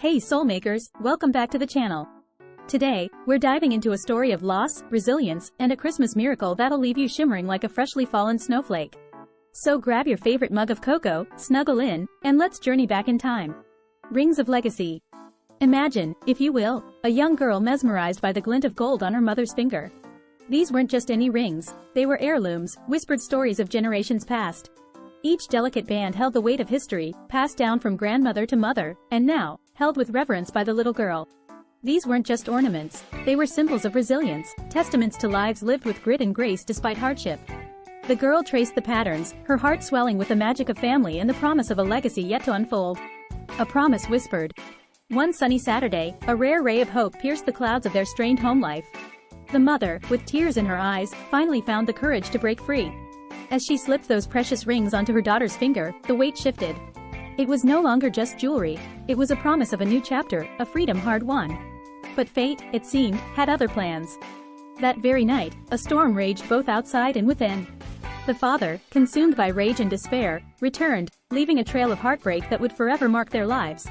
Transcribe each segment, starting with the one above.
Hey soulmakers, welcome back to the channel. Today, we're diving into a story of loss, resilience, and a Christmas miracle that'll leave you shimmering like a freshly fallen snowflake. So grab your favorite mug of cocoa, snuggle in, and let's journey back in time. Rings of Legacy. Imagine, if you will, a young girl mesmerized by the glint of gold on her mother's finger. These weren't just any rings, they were heirlooms, whispered stories of generations past. Each delicate band held the weight of history, passed down from grandmother to mother, and now, held with reverence by the little girl. These weren't just ornaments, they were symbols of resilience, testaments to lives lived with grit and grace despite hardship. The girl traced the patterns, her heart swelling with the magic of family and the promise of a legacy yet to unfold. A promise whispered. One sunny Saturday, a rare ray of hope pierced the clouds of their strained home life. The mother, with tears in her eyes, finally found the courage to break free. As she slipped those precious rings onto her daughter's finger, the weight shifted. It was no longer just jewelry, it was a promise of a new chapter, a freedom hard-won. But fate, it seemed, had other plans. That very night, a storm raged both outside and within. The father, consumed by rage and despair, returned, leaving a trail of heartbreak that would forever mark their lives.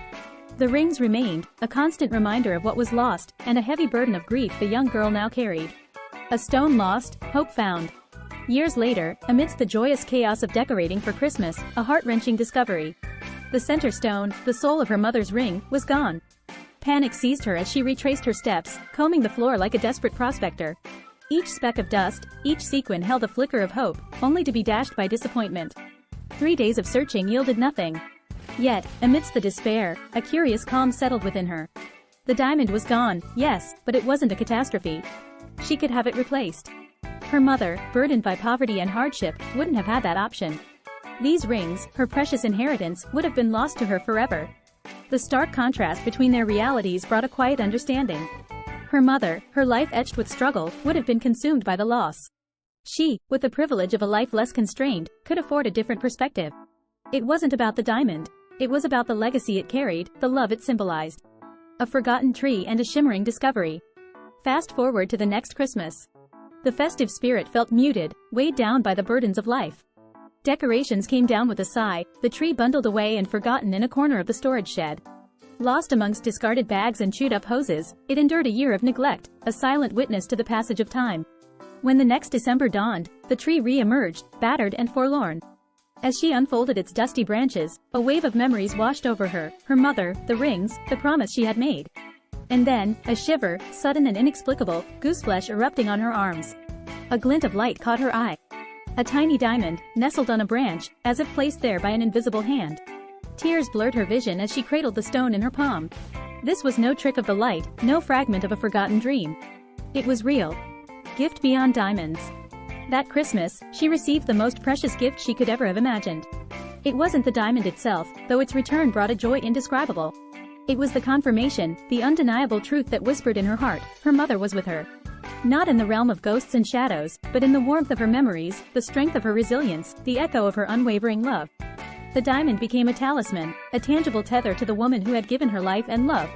The rings remained, a constant reminder of what was lost, and a heavy burden of grief the young girl now carried. A stone lost, hope found. Years later, amidst the joyous chaos of decorating for Christmas, a heart-wrenching discovery. The center stone, the soul of her mother's ring, was gone. Panic seized her as she retraced her steps, combing the floor like a desperate prospector. Each speck of dust, each sequin held a flicker of hope, only to be dashed by disappointment. 3 days of searching yielded nothing. Yet, amidst the despair, a curious calm settled within her. The diamond was gone, yes, but it wasn't a catastrophe. She could have it replaced. Her mother, burdened by poverty and hardship, wouldn't have had that option. These rings, her precious inheritance, would have been lost to her forever. The stark contrast between their realities brought a quiet understanding. Her mother, her life etched with struggle, would have been consumed by the loss. She, with the privilege of a life less constrained, could afford a different perspective. It wasn't about the diamond. It was about the legacy it carried, the love it symbolized. A forgotten tree and a shimmering discovery. Fast forward to the next Christmas. The festive spirit felt muted, weighed down by the burdens of life. Decorations came down with a sigh, the tree bundled away and forgotten in a corner of the storage shed. Lost amongst discarded bags and chewed-up hoses, it endured a year of neglect, a silent witness to the passage of time. When the next December dawned, the tree re-emerged, battered and forlorn. As she unfolded its dusty branches, a wave of memories washed over her, her mother, the rings, the promise she had made. And then, a shiver, sudden and inexplicable, gooseflesh erupting on her arms. A glint of light caught her eye. A tiny diamond, nestled on a branch, as if placed there by an invisible hand. Tears blurred her vision as she cradled the stone in her palm. This was no trick of the light, no fragment of a forgotten dream. It was real. Gift beyond diamonds. That Christmas, she received the most precious gift she could ever have imagined. It wasn't the diamond itself, though its return brought a joy indescribable. It was the confirmation, the undeniable truth that whispered in her heart, her mother was with her. Not in the realm of ghosts and shadows, but in the warmth of her memories, the strength of her resilience, the echo of her unwavering love. The diamond became a talisman, a tangible tether to the woman who had given her life and love.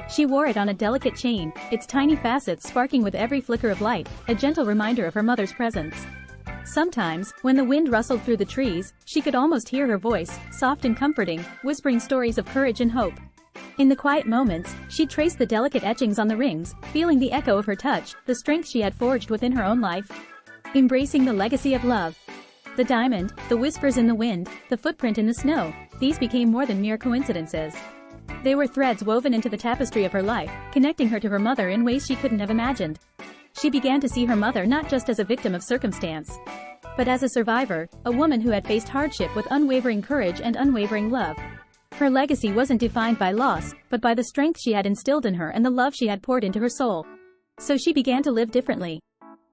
She wore it on a delicate chain, its tiny facets sparking with every flicker of light, a gentle reminder of her mother's presence. Sometimes, when the wind rustled through the trees, she could almost hear her voice, soft and comforting, whispering stories of courage and hope. In the quiet moments, she traced the delicate etchings on the rings, feeling the echo of her touch, the strength she had forged within her own life. Embracing the legacy of love. The diamond, the whispers in the wind, the footprint in the snow, these became more than mere coincidences. They were threads woven into the tapestry of her life, connecting her to her mother in ways she couldn't have imagined. She began to see her mother not just as a victim of circumstance, but as a survivor, a woman who had faced hardship with unwavering courage and unwavering love. Her legacy wasn't defined by loss, but by the strength she had instilled in her and the love she had poured into her soul. So she began to live differently.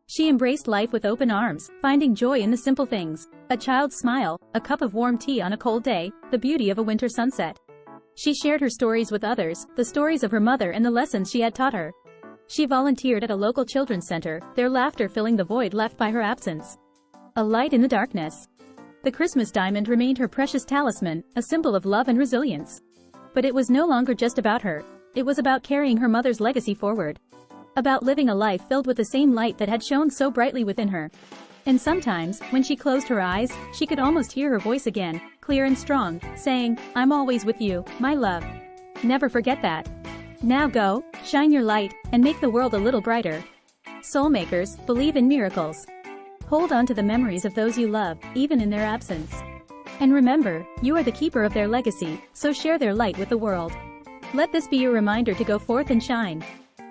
She embraced life with open arms, finding joy in the simple things. A child's smile, a cup of warm tea on a cold day, the beauty of a winter sunset. She shared her stories with others, the stories of her mother and the lessons she had taught her. She volunteered at a local children's center, their laughter filling the void left by her absence. A light in the darkness. The Christmas diamond remained her precious talisman, a symbol of love and resilience. But it was no longer just about her. It was about carrying her mother's legacy forward. About living a life filled with the same light that had shone so brightly within her. And sometimes, when she closed her eyes, she could almost hear her voice again, clear and strong, saying, "I'm always with you, my love." Never forget that. Now go, shine your light, and make the world a little brighter. Soul makers, believe in miracles. Hold on to the memories of those you love, even in their absence. And remember, you are the keeper of their legacy, so share their light with the world. Let this be your reminder to go forth and shine.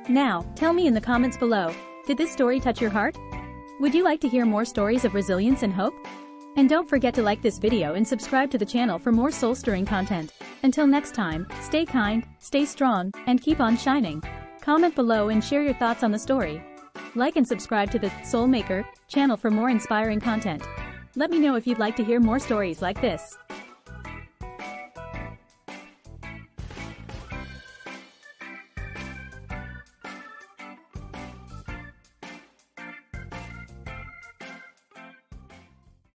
Now, tell me in the comments below, did this story touch your heart? Would you like to hear more stories of resilience and hope? And don't forget to like this video and subscribe to the channel for more soul-stirring content. Until next time, stay kind, stay strong, and keep on shining. Comment below and share your thoughts on the story. Like and subscribe to the Soul Maker channel for more inspiring content. Let me know if you'd like to hear more stories like this.